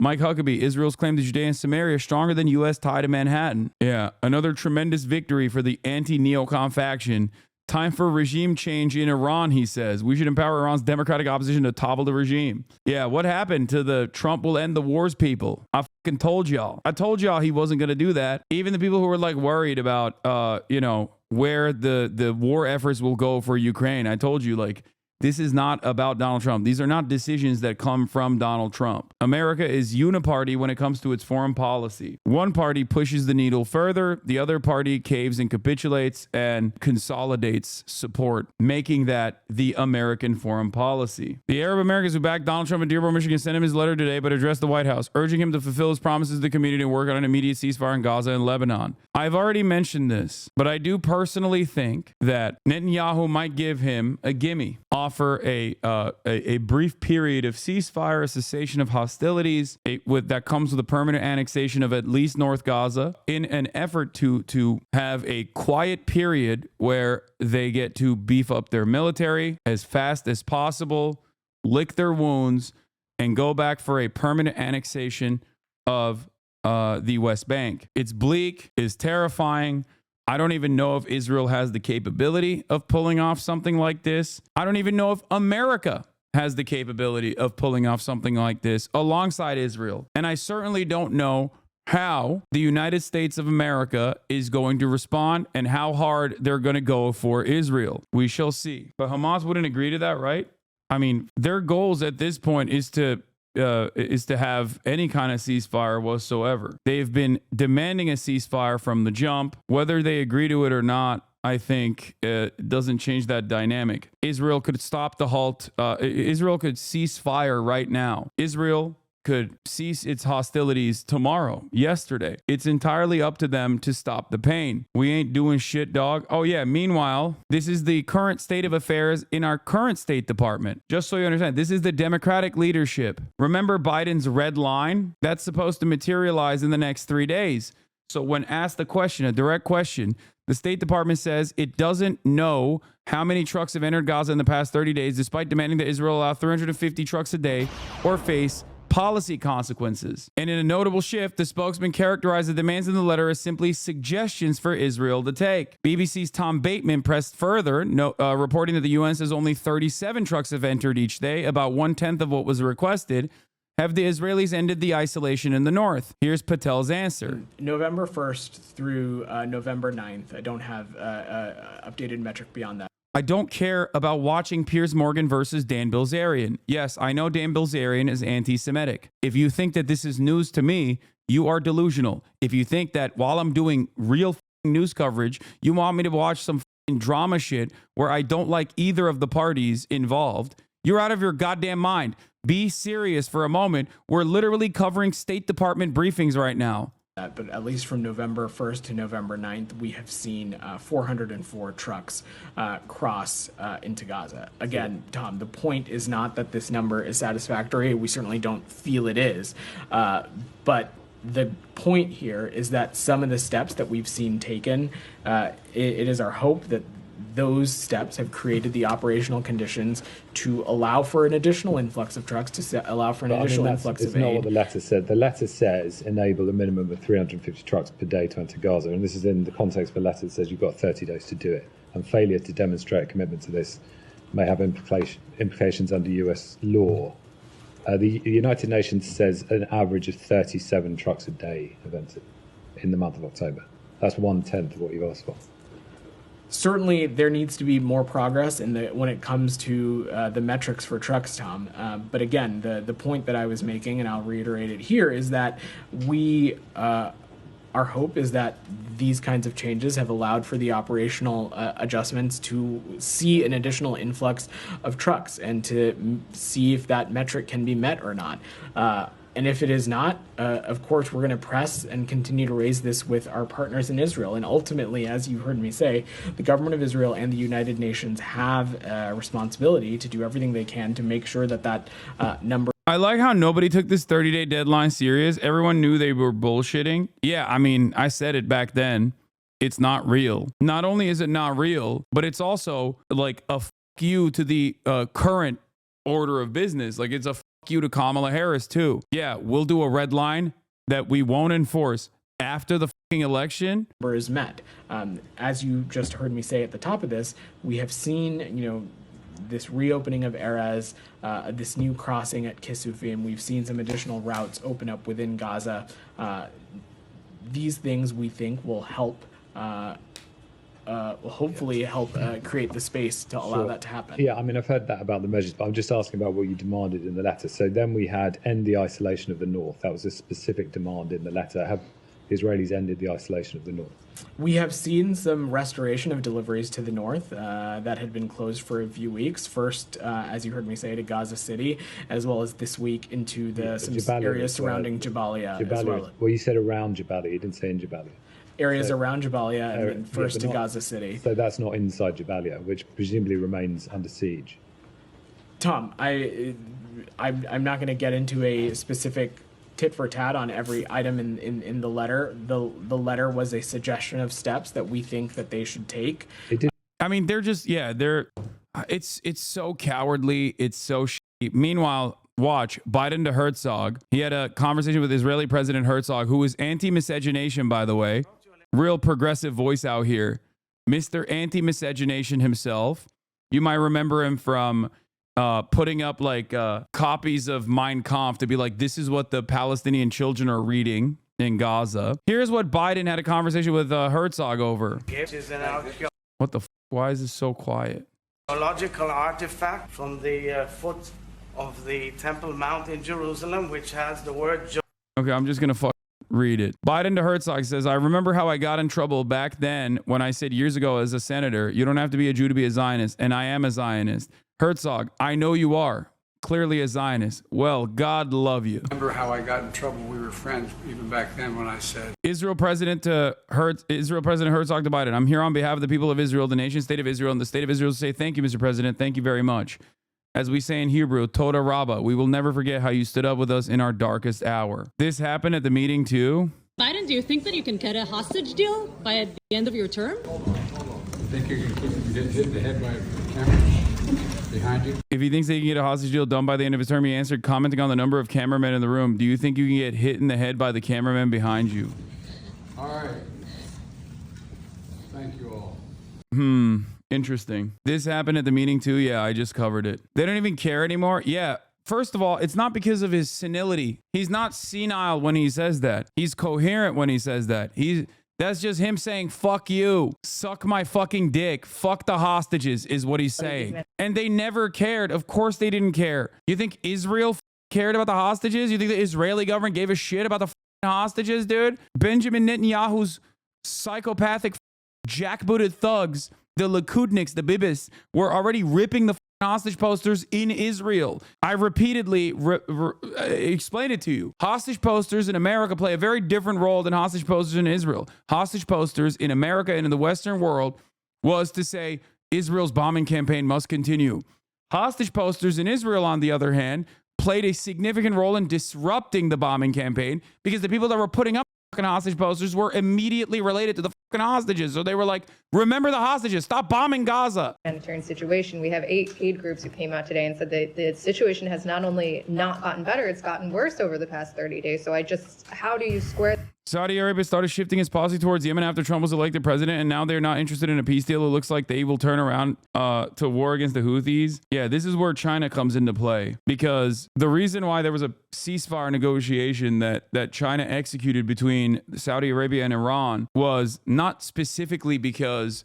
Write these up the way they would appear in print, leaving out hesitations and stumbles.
Mike Huckabee, Israel's claim to Judea and Samaria is stronger than U.S. tie to Manhattan. Yeah, another tremendous victory for the anti-neocon faction. Time for regime change in Iran, he says. We should empower Iran's democratic opposition to topple the regime. Yeah, what happened to the Trump will end the wars people? I fucking told y'all. I told y'all he wasn't going to do that. Even the people who were like worried about, where the war efforts will go for Ukraine. I told you, like, this is not about Donald Trump. These are not decisions that come from Donald Trump. America is uniparty when it comes to its foreign policy. One party pushes the needle further. The other party caves and capitulates and consolidates support, making that the American foreign policy. The Arab Americans who backed Donald Trump in Dearborn, Michigan sent him his letter today, but addressed the White House, urging him to fulfill his promises to the community and work on an immediate ceasefire in Gaza and Lebanon. I've already mentioned this, but I do personally think that Netanyahu might give him a gimme. Offer a brief period of ceasefire, a cessation of hostilities that comes with a permanent annexation of at least North Gaza in an effort to have a quiet period where they get to beef up their military as fast as possible, lick their wounds, and go back for a permanent annexation of the West Bank. It's bleak, it's terrifying. I don't even know if Israel has the capability of pulling off something like this. I don't even know if America has the capability of pulling off something like this alongside Israel. And I certainly don't know how the United States of America is going to respond and how hard they're going to go for Israel. We shall see. But Hamas wouldn't agree to that, right? I mean, their goals at this point is to have any kind of ceasefire whatsoever. They've been demanding a ceasefire from the jump. Whether they agree to it or not, I think doesn't change that dynamic. Israel could stop the halt. Israel could cease fire right now. Israel could cease its hostilities tomorrow, yesterday. It's entirely up to them to stop the pain. We ain't doing shit, dog. Oh yeah, meanwhile, this is the current state of affairs in our current State Department. Just so you understand, this is the Democratic leadership. Remember Biden's red line? That's supposed to materialize in the next 3 days. So when asked the question, a direct question, the State Department says it doesn't know how many trucks have entered Gaza in the past 30 days, despite demanding that Israel allow 350 trucks a day or face policy consequences. And in a notable shift, the spokesman characterized the demands in the letter as simply suggestions for Israel to take. BBC's Tom Bateman pressed further, reporting that the UN says only 37 trucks have entered each day, about 1/10 of what was requested. Have the Israelis ended the isolation in the north? Here's Patel's answer. November 1st through November 9th. I don't have updated metric beyond that. I don't care about watching Piers Morgan versus Dan Bilzerian. Yes, I know Dan Bilzerian is anti-Semitic. If you think that this is news to me, you are delusional. If you think that while I'm doing real news coverage, you want me to watch some drama shit where I don't like either of the parties involved, you're out of your goddamn mind. Be serious for a moment. We're literally covering State Department briefings right now. But at least from November 1st to November 9th, we have seen 404 trucks cross into Gaza. Again, Tom, the point is not that this number is satisfactory. We certainly don't feel it is. But the point here is that some of the steps that we've seen taken, it is our hope that those steps have created the operational conditions to allow for an additional influx of trucks, to allow for an additional influx of aid. It's not what the letter said. The letter says enable a minimum of 350 trucks per day to enter Gaza. And this is in the context of a letter that says you've got 30 days to do it. And failure to demonstrate a commitment to this may have implications under US law. The United Nations says an average of 37 trucks a day have entered in the month of October. That's 1/10 of what you've asked for. Certainly, there needs to be more progress when it comes to the metrics for trucks, Tom. But again, the point that I was making, and I'll reiterate it here, is that our hope is that these kinds of changes have allowed for the operational adjustments to see an additional influx of trucks and to see if that metric can be met or not. And if it is not, of course, we're going to press and continue to raise this with our partners in Israel. And ultimately, as you heard me say, the government of Israel and the United Nations have a responsibility to do everything they can to make sure that that number. I like how nobody took this 30-day deadline serious. Everyone knew they were bullshitting. Yeah, I mean, I said it back then. It's not real. Not only is it not real, but it's also like a fuck you to the current order of business. Like, it's a you to Kamala Harris too. Yeah, we'll do a red line that we won't enforce after the fucking election. Is met. As you just heard me say at the top of this, we have seen, this reopening of Erez, this new crossing at Kisufim. We've seen some additional routes open up within Gaza. These things we think will help, hopefully help create the space to allow that to happen. Yeah, I mean, I've heard that about the measures, but I'm just asking about what you demanded in the letter. So then we had end the isolation of the north. That was a specific demand in the letter. Have the Israelis ended the isolation of the north? We have seen some restoration of deliveries to the north that had been closed for a few weeks. First, as you heard me say, to Gaza City, as well as this week into some areas surrounding Jabalia as well. Well, you said around Jabalia. You didn't say in Jabalia. Areas around Jabalia and then first to Gaza City. So that's not inside Jabalia, which presumably remains under siege. Tom, I'm not going to get into a specific tit for tat on every item in the letter. The letter was a suggestion of steps that we think that they should take. I mean, they're just, it's so cowardly. It's so shitty. Meanwhile, watch Biden to Herzog. He had a conversation with Israeli President Herzog, who was anti-miscegenation, by the way. Real progressive voice out here. Mr. Anti-miscegenation himself. You might remember him from putting up copies of Mein Kampf to be like, this is what the Palestinian children are reading in Gaza. Here's what Biden had a conversation with Herzog over. What the f? Why is this so quiet? A logical artifact from the foot of the Temple Mount in Jerusalem, which has the word Okay, I'm just going to read it. Biden to Herzog says, I remember how I got in trouble back then when I said years ago as a senator, you don't have to be a Jew to be a Zionist, and I am a Zionist. Herzog, I know you are. Clearly a Zionist. Well, God love you. Remember how I got in trouble? We were friends even back then when I said. Israel President Herzog to Biden. I'm here on behalf of the people of Israel, the nation state of Israel, and the state of Israel to say thank you, Mr. President. Thank you very much. As we say in Hebrew, Toda Rabbah, we will never forget how you stood up with us in our darkest hour. This happened at the meeting too. Biden, do you think that you can get a hostage deal by the end of your term? I think you can keep him getting hit in the head by cameras behind you. If he thinks they can get a hostage deal done by the end of his term, he answered, commenting on the number of cameramen in the room. Do you think you can get hit in the head by the cameraman behind you? All right. Thank you all. Interesting. This happened at the meeting too. Yeah, I just covered it. They don't even care anymore. Yeah. First of all, it's not because of his senility. He's not senile when he says that. He's coherent when he says that. That's just him saying, fuck you. Suck my fucking dick. Fuck the hostages is what he's saying. And they never cared. Of course they didn't care. You think Israel cared about the hostages? You think the Israeli government gave a shit about the hostages, dude? Benjamin Netanyahu's psychopathic jackbooted thugs, the Likudniks, the Bibis, were already ripping the hostage posters in Israel. I repeatedly explained it to you. Hostage posters in America play a very different role than hostage posters in Israel. Hostage posters in America and in the Western world was to say Israel's bombing campaign must continue. Hostage posters in Israel, on the other hand, played a significant role in disrupting the bombing campaign because the people that were putting up hostage posters were immediately related to the hostages. So they were like, remember the hostages, stop bombing Gaza. Humanitarian situation. We have 8 aid groups who came out today and said that the situation has not only not gotten better, it's gotten worse over the past 30 days. So how do you square? Saudi Arabia started shifting its policy towards Yemen after Trump was elected president, and now they're not interested in a peace deal. It looks like they will turn around to war against the Houthis. Yeah, this is where China comes into play, because the reason why there was a ceasefire negotiation that China executed between Saudi Arabia and Iran was not specifically because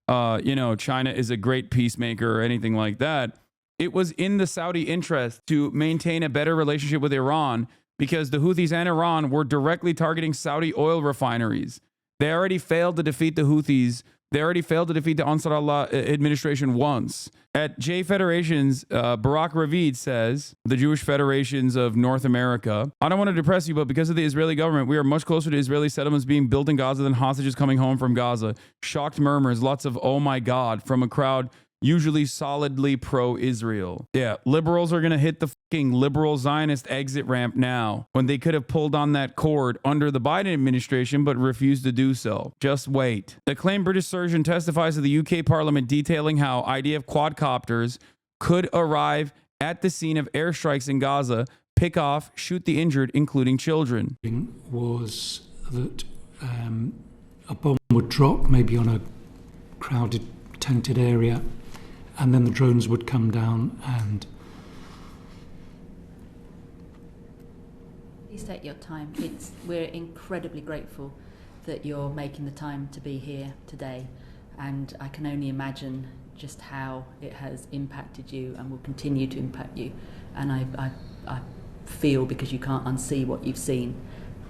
China is a great peacemaker or anything like that. It was in the Saudi interest to maintain a better relationship with Iran, because the Houthis and Iran were directly targeting Saudi oil refineries. They already failed to defeat the Houthis. They already failed to defeat the Ansar Allah administration once. At J Federations, Barak Ravid says, the Jewish Federations of North America, I don't want to depress you, but because of the Israeli government, we are much closer to Israeli settlements being built in Gaza than hostages coming home from Gaza. Shocked murmurs, lots of oh my God from a crowd usually solidly pro-Israel. Yeah, liberals are going to hit the fucking liberal Zionist exit ramp now, when they could have pulled on that cord under the Biden administration but refused to do so. Just wait. Acclaimed British surgeon testifies to the UK Parliament detailing how IDF quadcopters could arrive at the scene of airstrikes in Gaza, pick off, shoot the injured, including children. Was that a bomb would drop maybe on a crowded, tented area, and then the drones would come down and... Please take your time. We're incredibly grateful that you're making the time to be here today, and I can only imagine just how it has impacted you and will continue to impact you. And I feel, because you can't unsee what you've seen,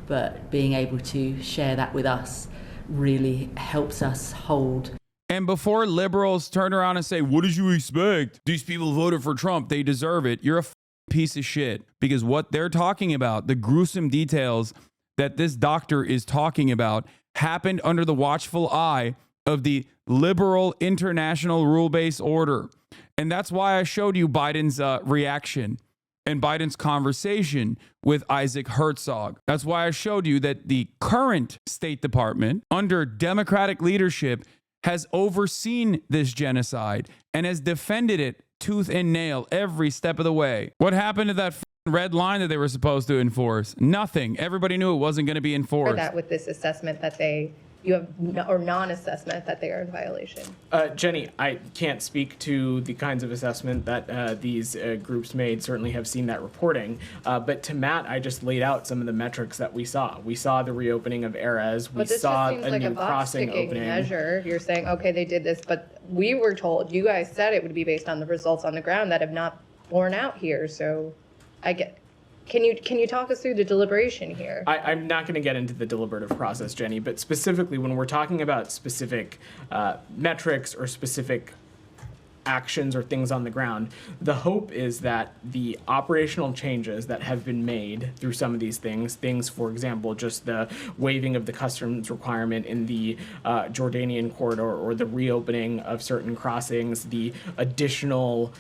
but being able to share that with us really helps us hold. And before liberals turn around and say, what did you expect? These people voted for Trump, they deserve it. You're a piece of shit, because what they're talking about, the gruesome details that this doctor is talking about, happened under the watchful eye of the liberal international rule-based order. And that's why I showed you Biden's reaction and Biden's conversation with Isaac Herzog. That's why I showed you that the current State Department under Democratic leadership has overseen this genocide and has defended it tooth and nail every step of the way. What happened to that red line that they were supposed to enforce? Nothing. Everybody knew it wasn't going to be enforced. That with this assessment that you have, or non-assessment that they are in violation. Jenny, I can't speak to the kinds of assessment that these groups made. Certainly have seen that reporting. But to Matt, I just laid out some of the metrics that we saw. We saw the reopening of Erez. We saw a new crossing opening. Measure. You're saying, okay, they did this, but we were told, you guys said it would be based on the results on the ground that have not borne out here. So I get... Can you talk us through the deliberation here? I'm not going to get into the deliberative process, Jenny, but specifically when we're talking about specific metrics or specific actions or things on the ground, the hope is that the operational changes that have been made through some of these things, for example, just the waiving of the customs requirement in the Jordanian corridor, or the reopening of certain crossings, the additional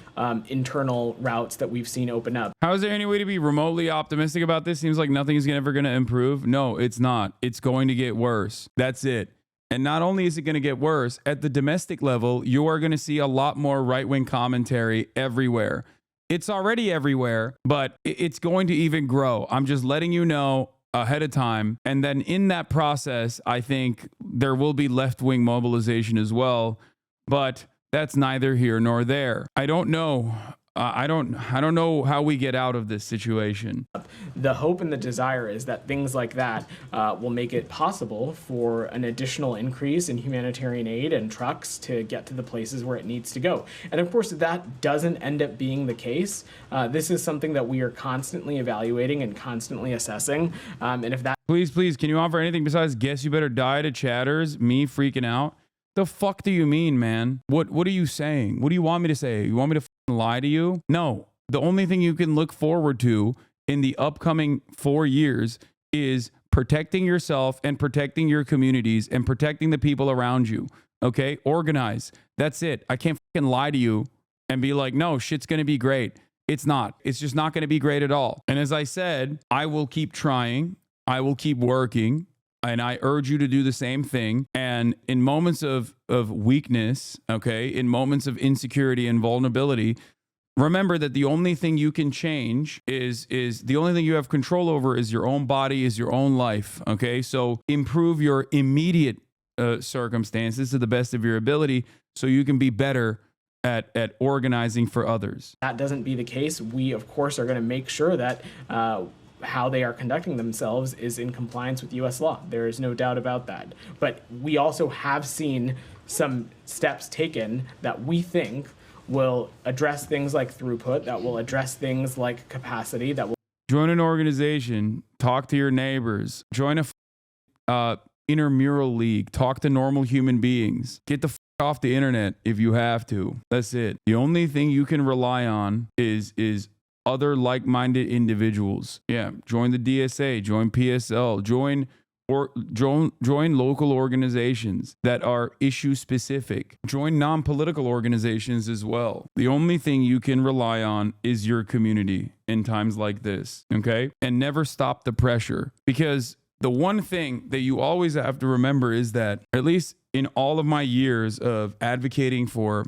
internal routes that we've seen open up. How is there any way to be remotely optimistic about this? Seems like nothing is ever going to improve. No, it's not. It's going to get worse. That's it. And not only is it going to get worse, at the domestic level, you are going to see a lot more right-wing commentary everywhere. It's already everywhere, but it's going to even grow. I'm just letting you know ahead of time. And then in that process, I think there will be left-wing mobilization as well. But that's neither here nor there. I don't know. I don't know how we get out of this situation. The hope and the desire is that things like that will make it possible for an additional increase in humanitarian aid and trucks to get to the places where it needs to go. And of course, if that doesn't end up being the case, this is something that we are constantly evaluating and constantly assessing. And if that... Please, can you offer anything besides guess you better die to chatters, me freaking out? The fuck do you mean, man? What are you saying? What do you want me to say? You want me to lie to you? No. The only thing you can look forward to in the upcoming 4 years is protecting yourself and protecting your communities and protecting the people around you. Okay? Organize. That's it. I can't fucking lie to you and be like, no, shit's going to be great. It's not. It's just not going to be great at all. And as I said, I will keep trying. I will keep working. And I urge you to do the same thing. And in moments of weakness, okay, in moments of insecurity and vulnerability, remember that the only thing you can change is the only thing you have control over is your own body, is your own life, okay? So improve your immediate circumstances to the best of your ability so you can be better at organizing for others. That doesn't be the case. We, of course, are going to make sure that how they are conducting themselves is in compliance with U.S. law. There is no doubt about that. But we also have seen some steps taken that we think will address things like throughput, that will address things like capacity, that will... Join an organization, talk to your neighbors, join a intramural league, talk to normal human beings, get the off the internet if you have to. That's it. The only thing you can rely on is other like-minded individuals. Yeah, join the DSA, join PSL, join local organizations that are issue specific. Join non-political organizations as well. The only thing you can rely on is your community in times like this, okay? And never stop the pressure, because the one thing that you always have to remember is that, at least in all of my years of advocating for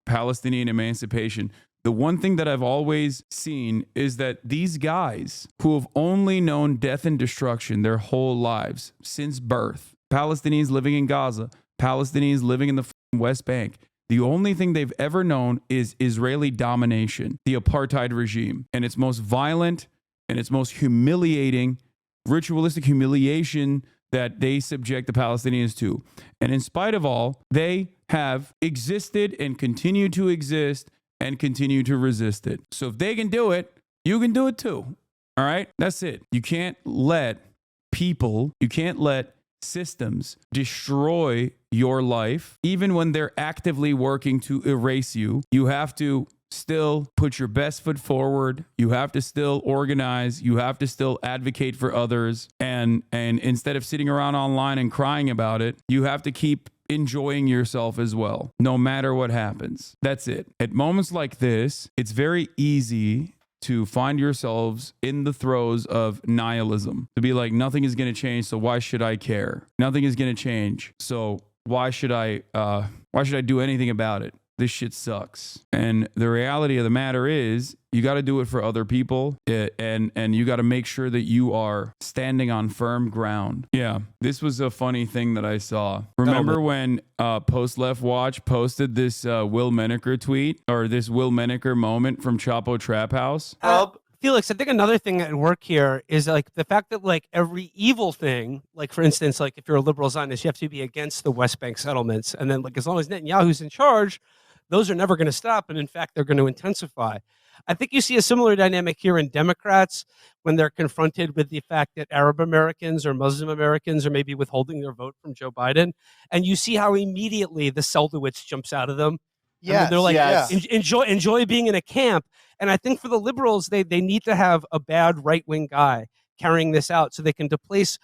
Palestinian emancipation, the one thing that I've always seen is that these guys who have only known death and destruction their whole lives since birth, Palestinians living in Gaza, Palestinians living in the West Bank, the only thing they've ever known is Israeli domination, the apartheid regime, and its most violent and its most humiliating, ritualistic humiliation that they subject the Palestinians to. And in spite of all, they have existed and continue to exist and continue to resist it. So if they can do it, you can do it too. All right? That's it. You can't let people, you can't let systems destroy your life, even when they're actively working to erase you. You have to still put your best foot forward. You have to still organize. You have to still advocate for others. And instead of sitting around online and crying about it, you have to keep enjoying yourself as well, no matter what happens. That's it. At moments like this, it's very easy to find yourselves in the throes of nihilism, to be like, nothing is going to change, so why should I care? Nothing is going to change, so why should I do anything about it? This shit sucks. And the reality of the matter is, you got to do it for other people, and you got to make sure that you are standing on firm ground. Yeah, this was a funny thing that I saw. Remember when Post Left Watch posted this Will Menaker tweet, or this Will Menaker moment from Chapo Trap House? Felix, I think another thing at work here is like the fact that like every evil thing, like for instance, like if you're a liberal Zionist, you have to be against the West Bank settlements, and then like as long as Netanyahu's in charge, those are never going to stop, and in fact, they're going to intensify. I think you see a similar dynamic here in Democrats when they're confronted with the fact that Arab Americans or Muslim Americans are maybe withholding their vote from Joe Biden, and you see how immediately the Seldowitz jumps out of them. Yeah, they're like, enjoy being in a camp. And I think for the liberals, they need to have a bad right-wing guy carrying this out so they can displace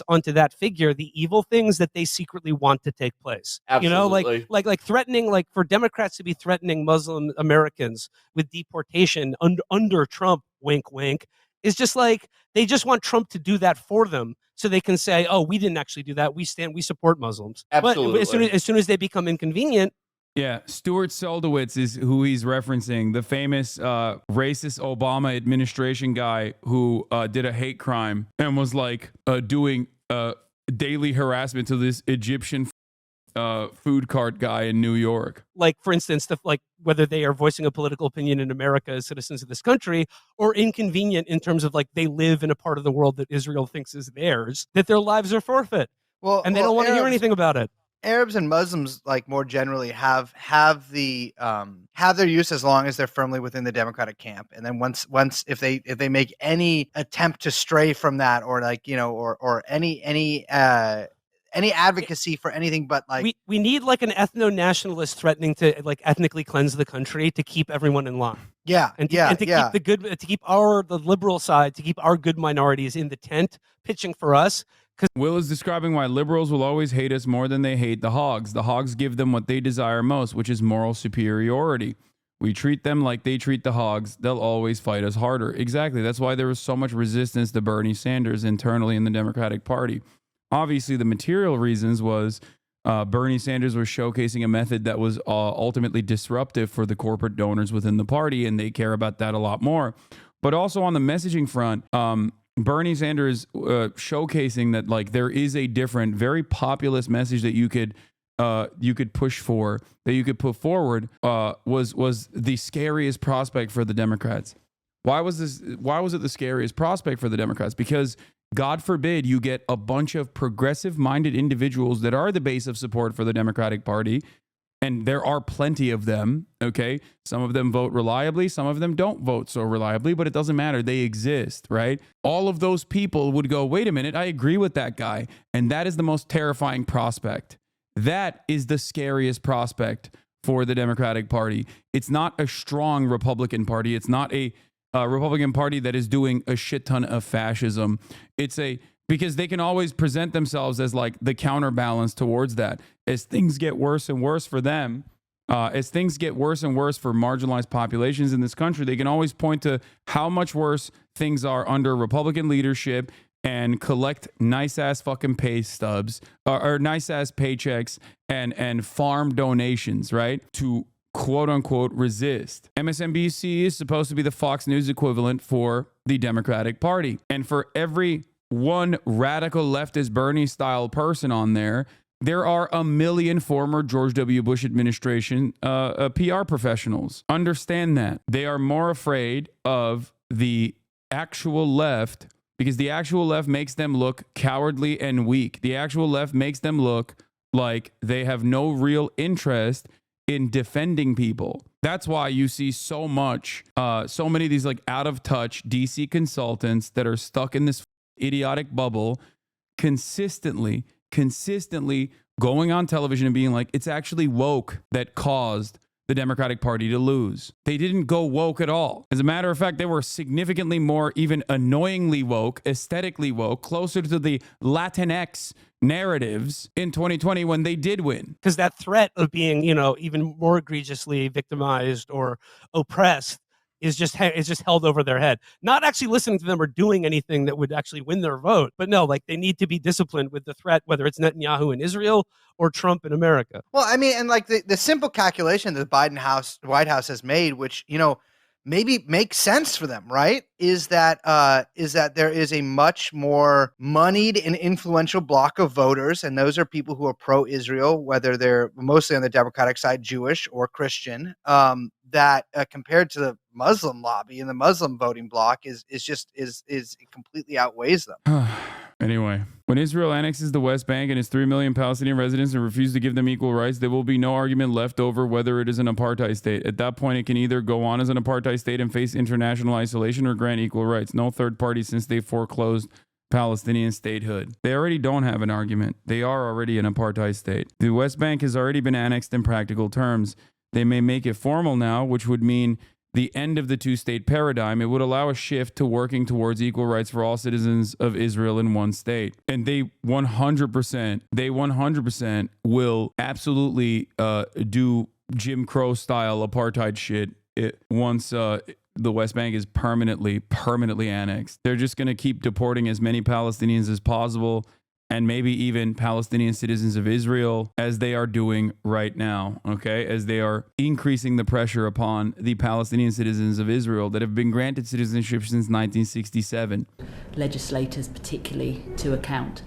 onto that figure the evil things that they secretly want to take place. Absolutely. Like threatening, like for Democrats to be threatening Muslim Americans with deportation under Trump, wink, wink, is just like they just want Trump to do that for them so they can say, oh, we didn't actually do that. We support Muslims. Absolutely. But as soon as they become inconvenient. Yeah, Stuart Seldowitz is who he's referencing, the famous racist Obama administration guy who did a hate crime and was like doing daily harassment to this Egyptian food cart guy in New York. Like, for instance, like whether they are voicing a political opinion in America as citizens of this country, or inconvenient in terms of like they live in a part of the world that Israel thinks is theirs, that their lives are forfeit. And they don't want to hear anything about it. Arabs and Muslims, like more generally, have their use as long as they're firmly within the Democratic camp, and then once if they make any attempt to stray from that, or like or any advocacy for anything but like we need like an ethno-nationalist threatening to like ethnically cleanse the country to keep everyone in line. And to keep the good, to keep the liberal side, to keep our good minorities in the tent pitching for us. Will is describing why liberals will always hate us more than they hate the hogs. The hogs give them what they desire most, which is moral superiority. We treat them like they treat the hogs. They'll always fight us harder. Exactly. That's why there was so much resistance to Bernie Sanders internally in the Democratic Party. Obviously, the material reasons was Bernie Sanders was showcasing a method that was ultimately disruptive for the corporate donors within the party, and they care about that a lot more. But also on the messaging front, Bernie Sanders showcasing that like there is a different, very populist message that you could push for, that you could put forward, was the scariest prospect for the Democrats. Why was it the scariest prospect for the Democrats? Because God forbid you get a bunch of progressive-minded individuals that are the base of support for the Democratic Party. And there are plenty of them, okay? Some of them vote reliably. Some of them don't vote so reliably, but it doesn't matter. They exist, right? All of those people would go, wait a minute, I agree with that guy. And that is the most terrifying prospect. That is the scariest prospect for the Democratic Party. It's not a strong Republican Party. It's not a Republican Party that is doing a shit ton of fascism. Because they can always present themselves as like the counterbalance towards that. As things get worse and worse for them, as things get worse and worse for marginalized populations in this country, they can always point to how much worse things are under Republican leadership and collect nice ass fucking pay stubs or nice ass paychecks and farm donations, right? To quote unquote resist. MSNBC is supposed to be the Fox News equivalent for the Democratic Party. And for every one radical leftist Bernie style person on there, there are a million former George W. Bush administration PR professionals. Understand that. They are more afraid of the actual left because the actual left makes them look cowardly and weak. The actual left makes them look like they have no real interest in defending people. That's why you see so many of these like out of touch DC consultants that are stuck in this idiotic bubble consistently going on television and being like, it's actually woke that caused the Democratic Party to lose. They didn't go woke at all. As a matter of fact, they were significantly more, even annoyingly woke, aesthetically woke, closer to the Latinx narratives in 2020 when they did win. Because that threat of being, even more egregiously victimized or oppressed is just held over their head. Not actually listening to them or doing anything that would actually win their vote. But no, like they need to be disciplined with the threat, whether it's Netanyahu in Israel or Trump in America. Well, I mean, and like the simple calculation that the White House has made, which, maybe makes sense for them, right? Is that there is a much more moneyed and influential block of voters, and those are people who are pro-Israel, whether they're mostly on the Democratic side, Jewish or Christian, that compared to the Muslim lobby and the Muslim voting bloc is completely outweighs them. Anyway, when Israel annexes the West Bank and its 3 million Palestinian residents and refuses to give them equal rights, there will be no argument left over whether it is an apartheid state. At that point, it can either go on as an apartheid state and face international isolation or grant equal rights. No third party since they foreclosed Palestinian statehood. They already don't have an argument. They are already an apartheid state. The West Bank has already been annexed in practical terms. They may make it formal now, which would mean the end of the two-state paradigm. It would allow a shift to working towards equal rights for all citizens of Israel in one state. And they 100% will absolutely do Jim Crow style apartheid shit once the West Bank is permanently annexed. They're just going to keep deporting as many Palestinians as possible, and maybe even Palestinian citizens of Israel, as they are doing right now, okay? As they are increasing the pressure upon the Palestinian citizens of Israel that have been granted citizenship since 1967. Legislators particularly to account.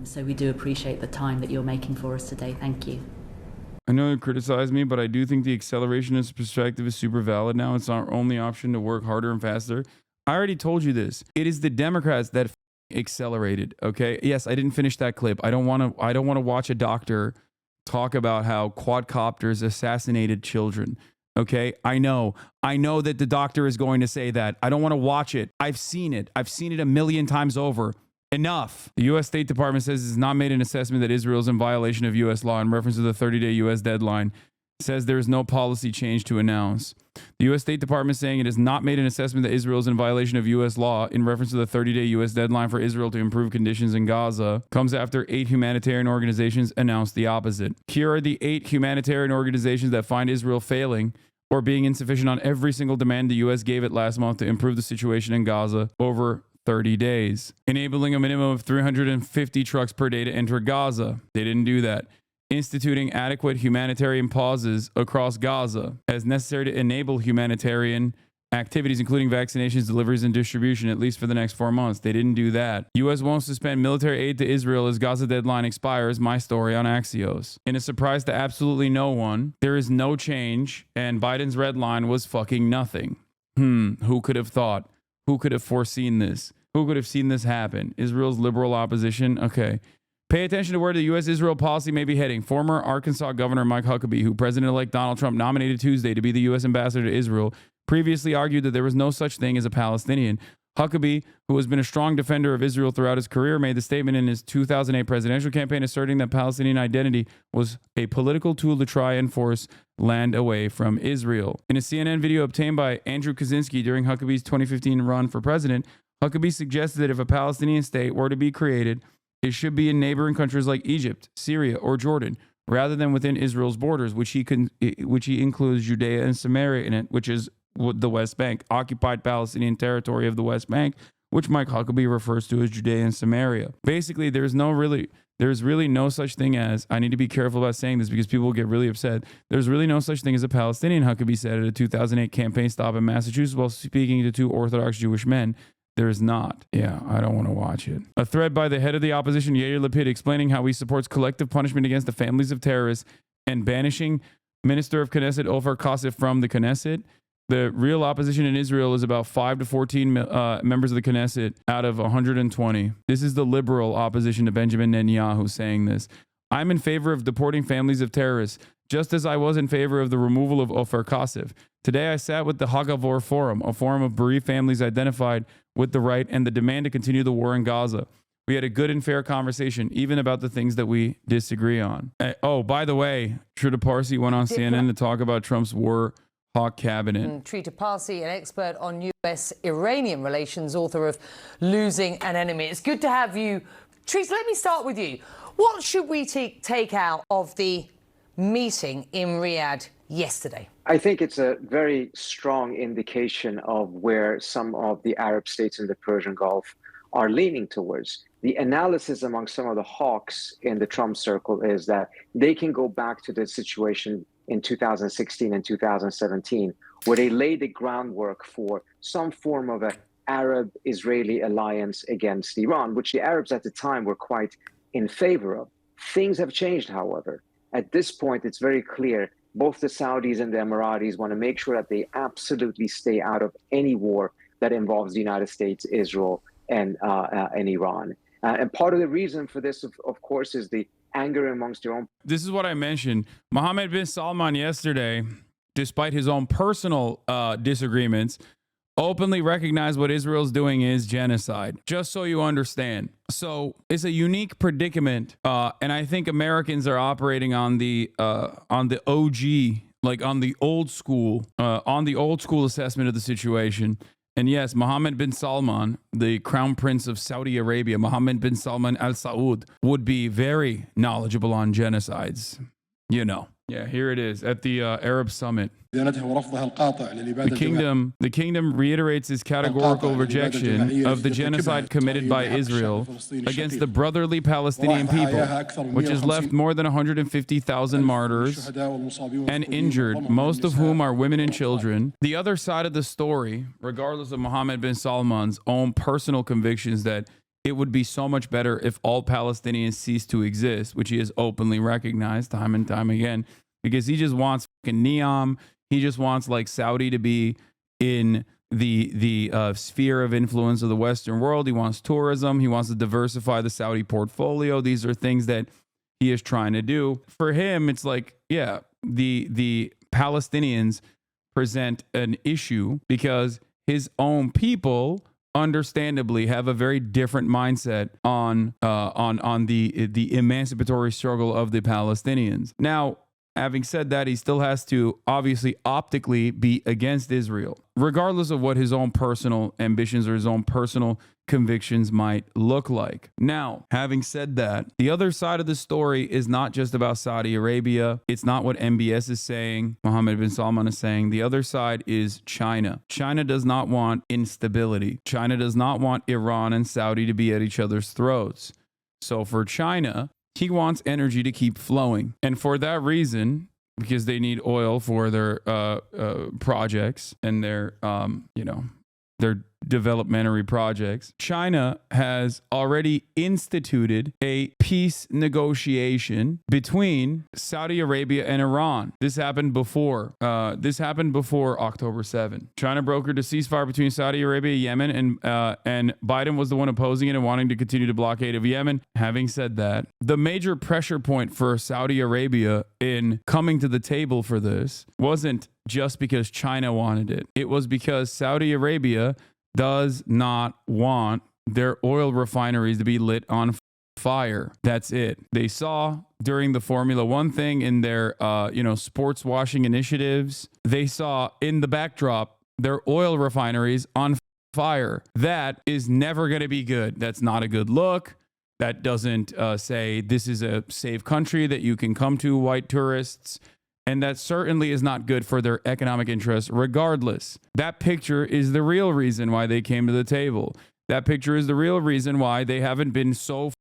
So we do appreciate the time that you're making for us today. Thank you. I know you criticize me, but I do think the accelerationist perspective is super valid now. It's our only option to work harder and faster. I already told you this. It is the Democrats that accelerated. Okay. Yes, I didn't finish that clip. I don't want to watch a doctor talk about how quadcopters assassinated children. Okay. I know that the doctor is going to say that. I don't want to watch it. I've seen it a million times over. Enough. The U.S. State Department says it's not made an assessment that Israel is in violation of U.S. law in reference to the 30-day U.S. deadline. Says there is no policy change to announce. The U.S. State Department saying it has not made an assessment that Israel is in violation of U.S. law in reference to the 30-day U.S. deadline for Israel to improve conditions in Gaza comes after 8 humanitarian organizations announced the opposite. Here are the 8 humanitarian organizations that find Israel failing or being insufficient on every single demand the U.S. gave it last month to improve the situation in Gaza over 30 days. Enabling a minimum of 350 trucks per day to enter Gaza. They didn't do that. Instituting adequate humanitarian pauses across Gaza as necessary to enable humanitarian activities, including vaccinations, deliveries, and distribution, at least for the next 4 months. They didn't do that. U.S. won't suspend military aid to Israel as Gaza deadline expires. My story on Axios. In a surprise to absolutely no one, there is no change, and Biden's red line was fucking nothing. Who could have thought? Who could have foreseen this? Who could have seen this happen? Israel's liberal opposition? Okay. Pay attention to where the U.S.-Israel policy may be heading. Former Arkansas Governor Mike Huckabee, who President-elect Donald Trump nominated Tuesday to be the U.S. ambassador to Israel, previously argued that there was no such thing as a Palestinian. Huckabee, who has been a strong defender of Israel throughout his career, made the statement in his 2008 presidential campaign asserting that Palestinian identity was a political tool to try and force land away from Israel. In a CNN video obtained by Andrew Kaczynski during Huckabee's 2015 run for president, Huckabee suggested that if a Palestinian state were to be created, it should be in neighboring countries like Egypt, Syria, or Jordan, rather than within Israel's borders, which he includes Judea and Samaria in it, which is the West Bank, occupied Palestinian territory of the West Bank, which Mike Huckabee refers to as Judea and Samaria. Basically, there's really no such thing as, I need to be careful about saying this because people will get really upset. There's really no such thing as a Palestinian, Huckabee said at a 2008 campaign stop in Massachusetts while speaking to two Orthodox Jewish men. There's not. Yeah, I don't want to watch it. A thread by the head of the opposition, Yair Lapid, explaining how he supports collective punishment against the families of terrorists and banishing Minister of Knesset Ofer Kasif from the Knesset. The real opposition in Israel is about 5 to 14 members of the Knesset out of 120. This is the liberal opposition to Benjamin Netanyahu saying this. I'm in favor of deporting families of terrorists, just as I was in favor of the removal of Ofer Kasif. Today I sat with the Hagavor Forum, a forum of bereaved families identified with the right and the demand to continue the war in Gaza. We had a good and fair conversation, even about the things that we disagree on. Oh, by the way, Trita Parsi went on CNN to talk about Trump's war hawk cabinet. Trita Parsi, an expert on US-Iranian relations, author of Losing an Enemy. It's good to have you. Trita, let me start with you. What should we take out of the meeting in Riyadh yesterday? I think it's a very strong indication of where some of the Arab states in the Persian Gulf are leaning towards. The analysis among some of the hawks in the Trump circle is that they can go back to the situation in 2016 and 2017, where they laid the groundwork for some form of an Arab-Israeli alliance against Iran, which the Arabs at the time were quite in favor of. Things have changed, however. At this point, it's very clear both the Saudis and the Emiratis want to make sure that they absolutely stay out of any war that involves the United States, Israel, and Iran. And part of the reason for this, of course, is the anger amongst their own. This is what I mentioned. Mohammed bin Salman yesterday, despite his own personal disagreements, openly recognized what Israel's doing is genocide, just so you understand. So it's a unique predicament, and I think Americans are operating on the OG, like on the old school assessment of the situation. And yes, Mohammed bin Salman, the crown prince of Saudi Arabia, Mohammed bin Salman Al Saud, would be very knowledgeable on genocides. You know. Yeah, here it is at the Arab Summit. The kingdom reiterates its categorical rejection of the genocide committed by Israel against the brotherly Palestinian people, which has left more than 150,000 martyrs and injured, most of whom are women and children. The other side of the story, regardless of Mohammed bin Salman's own personal convictions that it would be so much better if all Palestinians ceased to exist, which he has openly recognized time and time again, because he just wants fucking Neom. He just wants like Saudi to be in the sphere of influence of the Western world. He wants tourism. He wants to diversify the Saudi portfolio. These are things that he is trying to do. For him, it's like, yeah, the Palestinians present an issue because his own people understandably have a very different mindset on the emancipatory struggle of the Palestinians. Now, having said that, he still has to obviously optically be against Israel, regardless of what his own personal ambitions or his own personal convictions might look like. Now, having said that, the other side of the story is not just about Saudi Arabia. It's not what MBS is saying, Mohammed bin Salman is saying. The other side is China. China does not want instability. China does not want Iran and Saudi to be at each other's throats. So for China, he wants energy to keep flowing. And for that reason, because they need oil for their projects and their developmentary projects, China has already instituted a peace negotiation between Saudi Arabia and Iran. This happened before October 7. China brokered a ceasefire between Saudi Arabia, Yemen, and Biden was the one opposing it and wanting to continue the blockade of Yemen. Having said that, the major pressure point for Saudi Arabia in coming to the table for this wasn't just because China wanted it. It was because Saudi Arabia does not want their oil refineries to be lit on fire. That's it. They saw during the Formula One thing in their, sports washing initiatives, they saw in the backdrop their oil refineries on fire. That is never going to be good. That's not a good look. That doesn't say this is a safe country that you can come to, white tourists. And that certainly is not good for their economic interests regardless. That picture is the real reason why they came to the table. That picture is the real reason why they haven't been so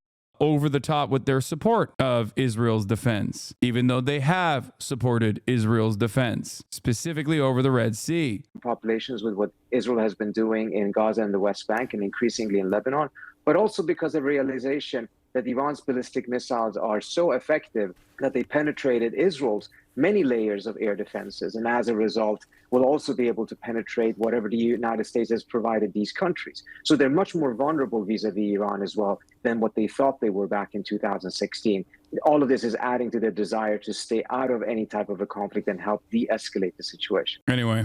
over the top with their support of Israel's defense, even though they have supported Israel's defense, specifically over the Red Sea. Populations with what Israel has been doing in Gaza and the West Bank and increasingly in Lebanon, but also because of realization that Iran's ballistic missiles are so effective that they penetrated Israel's many layers of air defenses, and as a result will also be able to penetrate whatever the United States has provided these countries. So they're much more vulnerable vis-a-vis Iran as well than what they thought they were back in 2016. All of this is adding to their desire to stay out of any type of a conflict and help de-escalate the situation. Anyway,